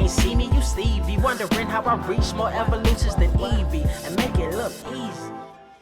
ain't see me, you Stevie. Wondering how I reach more evolutions than Eevee and make it look easy.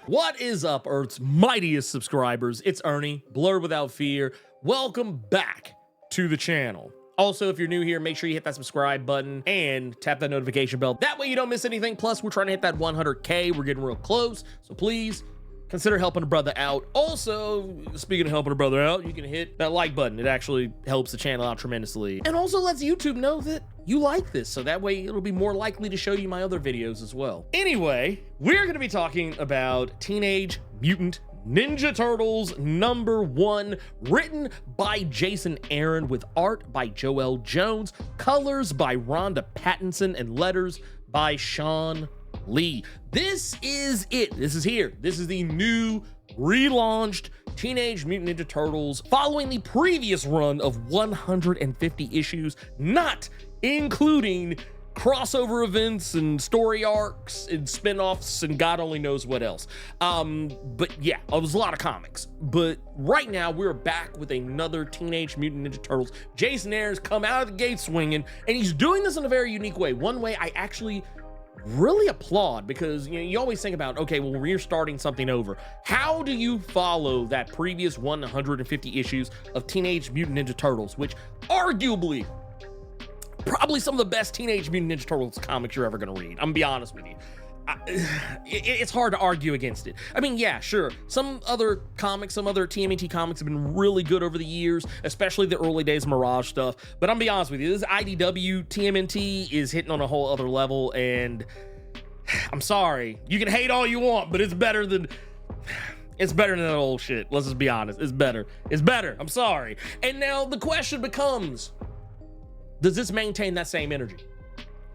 What is up, Earth's mightiest subscribers? It's Ernie, Blurred Without Fear. Welcome back to the channel. Also, if you're new here, make sure you hit that subscribe button and tap that notification bell. That way you don't miss anything. Plus, we're trying to hit that 100K. We're getting real close, so please consider helping a brother out. Also, speaking of helping a brother out, you can hit that like button. It actually helps the channel out tremendously. And also lets YouTube know that you like this, so that way it'll be more likely to show you my other videos as well. Anyway, we're gonna be talking about Teenage Mutant Ninja Turtles #1, written by Jason Aaron with art by Joel Jones, colors by Rhonda Pattinson, and letters by Sean Lee. This is it. This is here. This is the new relaunched Teenage Mutant Ninja Turtles following the previous run of 150 issues, not including crossover events and story arcs and spin-offs and God only knows what else. But yeah, it was a lot of comics. But right now we're back with another Teenage Mutant Ninja Turtles. Jason Aaron's come out of the gate swinging, and he's doing this in a very unique way. One way I actually really applaud, because you always think about, okay, well, when you're starting something over, how do you follow that previous 150 issues of Teenage Mutant Ninja Turtles, which arguably probably some of the best Teenage Mutant Ninja Turtles comics you're ever gonna read. I'm gonna be honest with you. It's hard to argue against it. I mean, yeah, sure, some other comics, some other TMNT comics have been really good over the years, especially the early days Mirage stuff, but I'm gonna be honest with you, this IDW TMNT is hitting on a whole other level, and I'm sorry, you can hate all you want, but it's better than that old shit. Let's just be honest, it's better. I'm sorry. And now the question becomes, does this maintain that same energy?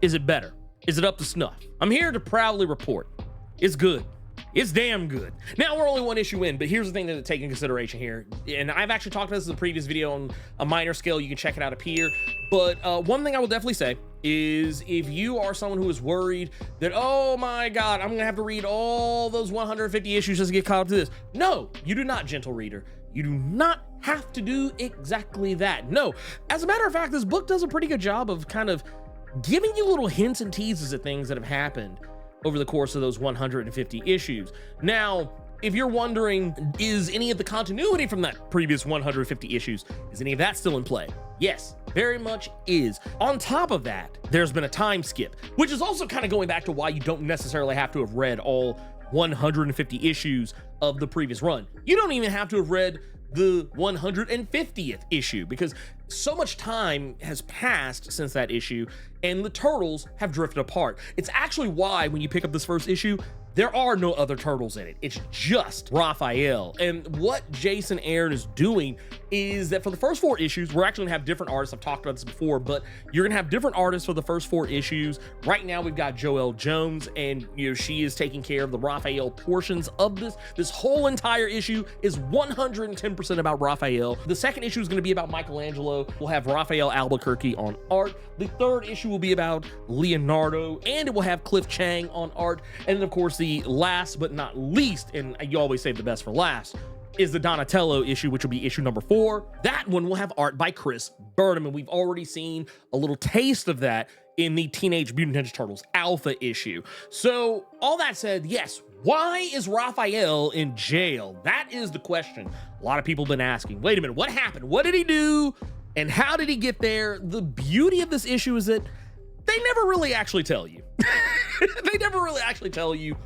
Is it better? Is it up to snuff? I'm here to proudly report it's good. It's damn good. Now, we're only one issue in, but here's the thing to take into consideration here. And I've actually talked about this in the previous video on a minor scale. You can check it out up here. But one thing I will definitely say is, if you are someone who is worried that, oh my God, I'm gonna have to read all those 150 issues just to get caught up to this. No, you do not, gentle reader. You do not have to do exactly that. No, as a matter of fact, this book does a pretty good job of kind of giving you little hints and teases at things that have happened over the course of those 150 issues. Now, if you're wondering, is any of the continuity from that previous 150 issues, is any of that still in play? Yes, very much is. On top of that, there's been a time skip, which is also kind of going back to why you don't necessarily have to have read all 150 issues of the previous run. You don't even have to have read the 150th issue, because so much time has passed since that issue and the Turtles have drifted apart. It's actually why when you pick up this first issue, there are no other Turtles in it. It's just Raphael. And what Jason Aaron is doing is that for the first 4 issues, we're actually gonna have different artists. I've talked about this before, but you're gonna have different artists for the first 4 issues. Right now, we've got Joelle Jones, and she is taking care of the Raphael portions of this. This whole entire issue is 110% about Raphael. The second issue is gonna be about Michelangelo. We'll have Raphael Albuquerque on art. The third issue will be about Leonardo, and it will have Cliff Chang on art. And then, of course, the last but not least, and you always save the best for last, is the Donatello issue, which will be issue #4. That one will have art by Chris Burnham, and we've already seen a little taste of that in the Teenage Mutant Ninja Turtles Alpha issue. So, all that said, yes, why is Raphael in jail? That is the question a lot of people have been asking. Wait a minute, what happened? What did he do? And how did he get there? The beauty of this issue is that they never really actually tell you. They never really actually tell you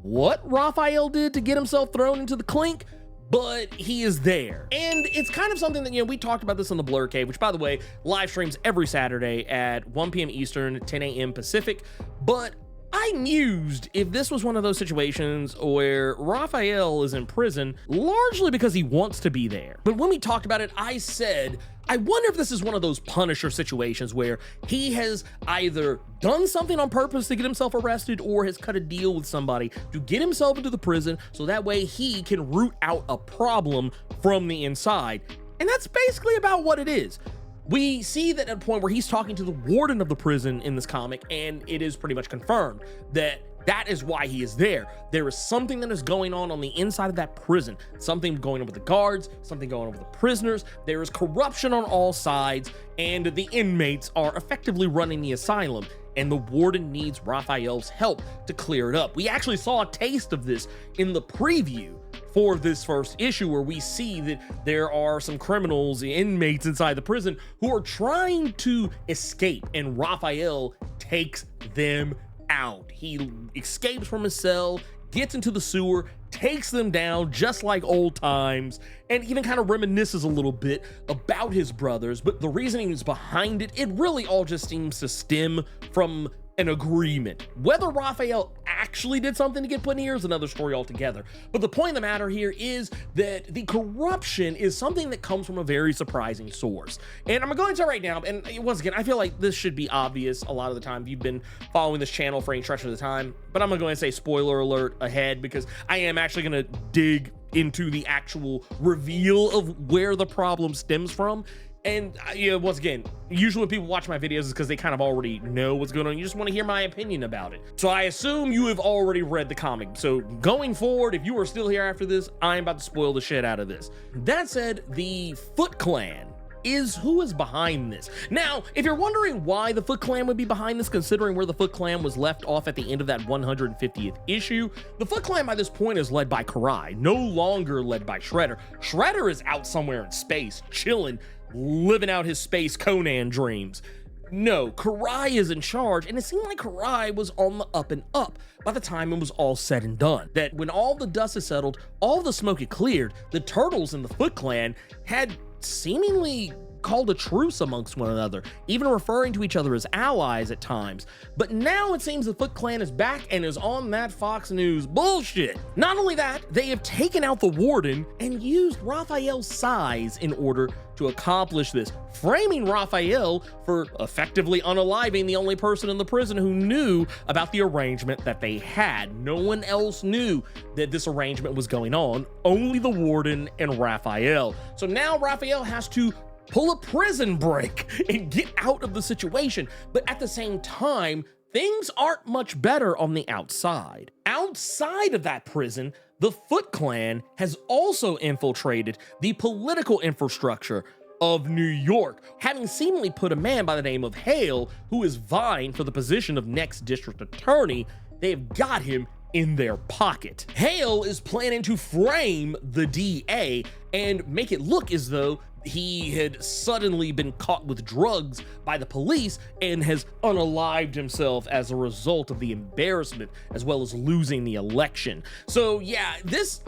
what Raphael did to get himself thrown into the clink, but he is there. And it's kind of something that, we talked about this on the Blur Cave, which, by the way, live streams every Saturday at 1 p.m. Eastern, 10 a.m. Pacific. But I mused if this was one of those situations where Raphael is in prison largely because he wants to be there. But when we talked about it, I said, I wonder if this is one of those Punisher situations where he has either done something on purpose to get himself arrested or has cut a deal with somebody to get himself into the prison so that way he can root out a problem from the inside. And that's basically about what it is. We see that at a point where he's talking to the warden of the prison in this comic, and it is pretty much confirmed that that is why he is there. There is something that is going on the inside of that prison. Something going on with the guards, something going on with the prisoners. There is corruption on all sides, and the inmates are effectively running the asylum, and the warden needs Raphael's help to clear it up. We actually saw a taste of this in the preview for this first issue, where we see that there are some criminals, inmates inside the prison who are trying to escape, and Raphael takes them out. He escapes from his cell, gets into the sewer, takes them down just like old times, and even kind of reminisces a little bit about his brothers. But the reasoning is behind it, it really all just seems to stem from an agreement. Whether Raphael actually did something to get put in here is another story altogether. But the point of the matter here is that the corruption is something that comes from a very surprising source. And I'm going to right now, and once again, I feel like this should be obvious a lot of the time if you've been following this channel for any stretch of the time, but I'm gonna go and say spoiler alert ahead, because I am actually gonna dig into the actual reveal of where the problem stems from. And once again, usually when people watch my videos is because they kind of already know what's going on. You just want to hear my opinion about it. So I assume you have already read the comic. So going forward, if you are still here after this, I'm about to spoil the shit out of this. That said, the Foot Clan is who is behind this. Now, if you're wondering why the Foot Clan would be behind this, considering where the Foot Clan was left off at the end of that 150th issue, the Foot Clan by this point is led by Karai, no longer led by Shredder. Shredder is out somewhere in space, chilling, living out his space Conan dreams. No, Karai is in charge, and it seemed like Karai was on the up and up by the time it was all said and done. That when all the dust had settled, all the smoke had cleared, the Turtles in the Foot Clan had seemingly called a truce amongst one another, even referring to each other as allies at times. But now it seems the Foot Clan is back and is on that Fox News bullshit. Not only that, they have taken out the warden and used Raphael's size in order to accomplish this, framing Raphael for effectively unaliving the only person in the prison who knew about the arrangement that they had. No one else knew that this arrangement was going on, only the warden and Raphael. So now Raphael has to pull a prison break and get out of the situation. But at the same time, things aren't much better on the outside. Outside of that prison, the Foot Clan has also infiltrated the political infrastructure of New York, having seemingly put a man by the name of Hale, who is vying for the position of next district attorney. They've got him in their pocket. Hale is planning to frame the DA and make it look as though he had suddenly been caught with drugs by the police and has unalived himself as a result of the embarrassment, as well as losing the election. So yeah, this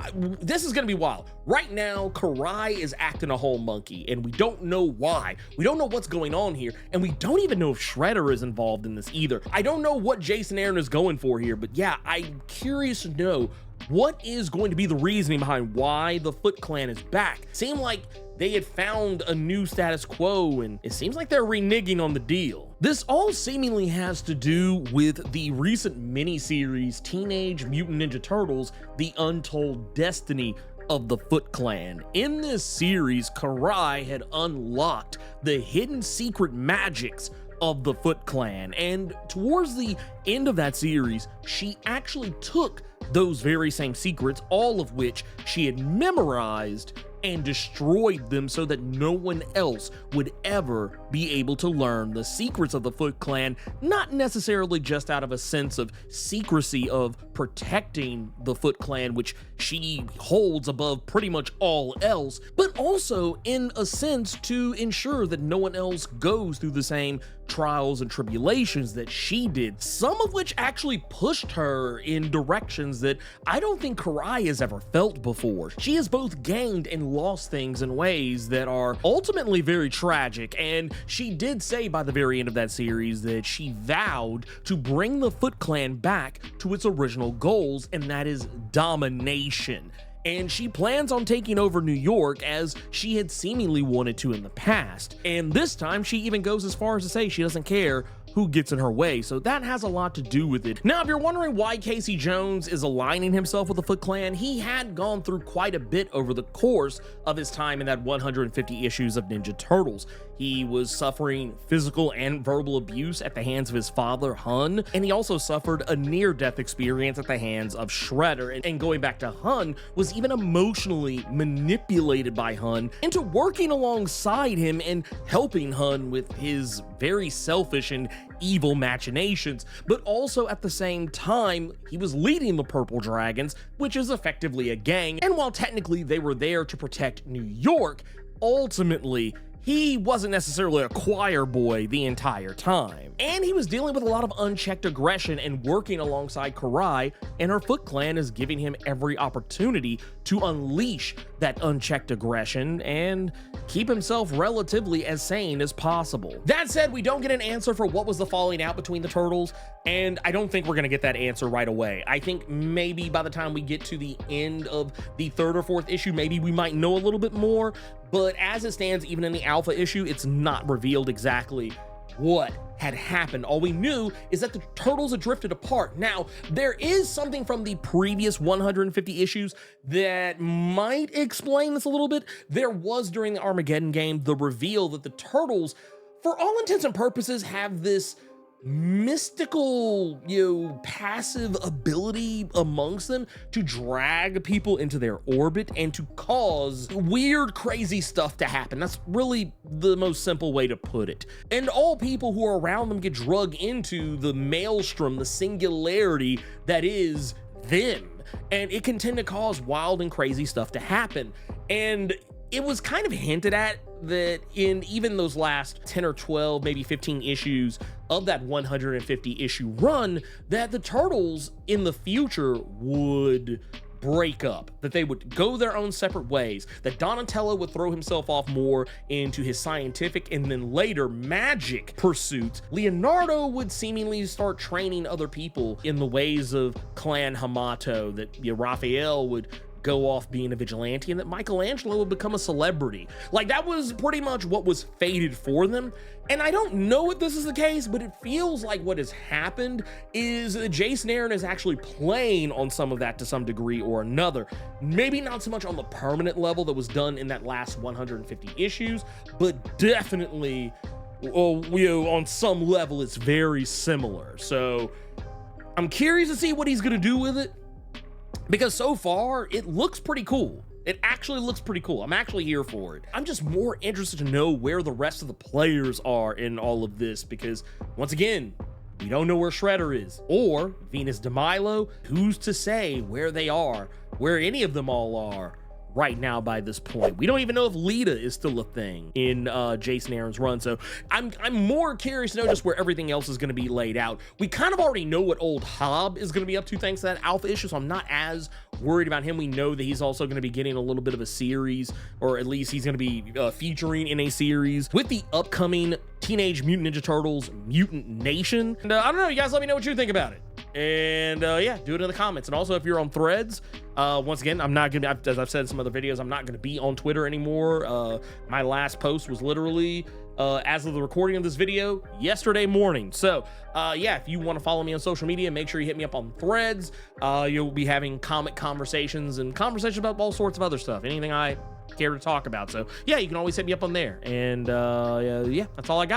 is gonna be wild. Right now, Karai is acting a whole monkey, and we don't know why. We don't know what's going on here, and we don't even know if Shredder is involved in this either. I don't know what Jason Aaron is going for here, but yeah, I'm curious to know what is going to be the reasoning behind why the Foot Clan is back. Seemed like they had found a new status quo, and it seems like they're reneging on the deal. This all seemingly has to do with the recent miniseries Teenage Mutant Ninja Turtles: The Untold Destiny of the Foot Clan. In this series, Karai had unlocked the hidden secret magics of the Foot Clan, and towards the end of that series, she actually took those very same secrets, all of which she had memorized, and destroyed them so that no one else would ever be able to learn the secrets of the Foot Clan, not necessarily just out of a sense of secrecy of protecting the Foot Clan, which she holds above pretty much all else, but also in a sense to ensure that no one else goes through the same trials and tribulations that she did, some of which actually pushed her in directions that I don't think Karai has ever felt before. She has both gained and lost things in ways that are ultimately very tragic, and she did say by the very end of that series that she vowed to bring the Foot Clan back to its original goals, and that is domination. And she plans on taking over New York as she had seemingly wanted to in the past. And this time she even goes as far as to say she doesn't care who gets in her way, so that has a lot to do with it. Now, if you're wondering why Casey Jones is aligning himself with the Foot Clan, he had gone through quite a bit over the course of his time in that 150 issues of Ninja Turtles. He was suffering physical and verbal abuse at the hands of his father, Hun, and he also suffered a near-death experience at the hands of Shredder. And going back to Hun, was even emotionally manipulated by Hun into working alongside him and helping Hun with his very selfish and evil machinations. But also at the same time, he was leading the Purple Dragons, which is effectively a gang, and while technically they were there to protect New York, ultimately he wasn't necessarily a choir boy the entire time. And he was dealing with a lot of unchecked aggression and working alongside Karai, and her Foot Clan is giving him every opportunity to unleash that unchecked aggression and keep himself relatively as sane as possible. That said, we don't get an answer for what was the falling out between the Turtles, and I don't think we're gonna get that answer right away. I think maybe by the time we get to the end of the 3rd or 4th issue, maybe we might know a little bit more, but as it stands, even in the Alpha issue, it's not revealed exactly what had happened. All we knew is that the Turtles had drifted apart. Now, there is something from the previous 150 issues that might explain this a little bit. There was, during the Armageddon game, the reveal that the Turtles, for all intents and purposes, have this mystical, passive ability amongst them to drag people into their orbit and to cause weird, crazy stuff to happen. That's really the most simple way to put it. And all people who are around them get drugged into the maelstrom, the singularity that is them. And it can tend to cause wild and crazy stuff to happen. And it was kind of hinted at that in even those last 10 or 12, maybe 15 issues of that 150 issue run, that the Turtles in the future would break up, that they would go their own separate ways, that Donatello would throw himself off more into his scientific and then later magic pursuits. Leonardo would seemingly start training other people in the ways of Clan Hamato, that Raphael would go off being a vigilante, and that Michelangelo would become a celebrity. Like, that was pretty much what was fated for them. And I don't know if this is the case, but it feels like what has happened is Jason Aaron is actually playing on some of that to some degree or another. Maybe not so much on the permanent level that was done in that last 150 issues, but definitely, on some level, it's very similar. So I'm curious to see what he's gonna do with it, because so far it looks pretty cool. It actually looks pretty cool. I'm actually here for it. I'm just more interested to know where the rest of the players are in all of this, because once again, we don't know where Shredder is or Venus de Milo. Who's to say where they are, where any of them all are right now by this point? We don't even know if Lita is still a thing in Jason Aaron's run. So I'm more curious to know just where everything else is going to be laid out. We kind of already know what old Hob is going to be up to thanks to that Alpha issue, so I'm not as worried about him. We know that he's also going to be getting a little bit of a series, or at least he's going to be featuring in a series with the upcoming Teenage Mutant Ninja Turtles Mutant Nation. And I don't know, you guys let me know what you think about it. And yeah, do it in the comments. And also, if you're on Threads, once again, I'm not gonna, as I've said in some other videos, I'm not gonna be on Twitter anymore. My last post was literally, as of the recording of this video, yesterday morning. So yeah, if you want to follow me on social media, make sure you hit me up on Threads. You'll be having comic conversations and conversations about all sorts of other stuff, anything I care to talk about. So yeah, you can always hit me up on there. And yeah, that's all I got.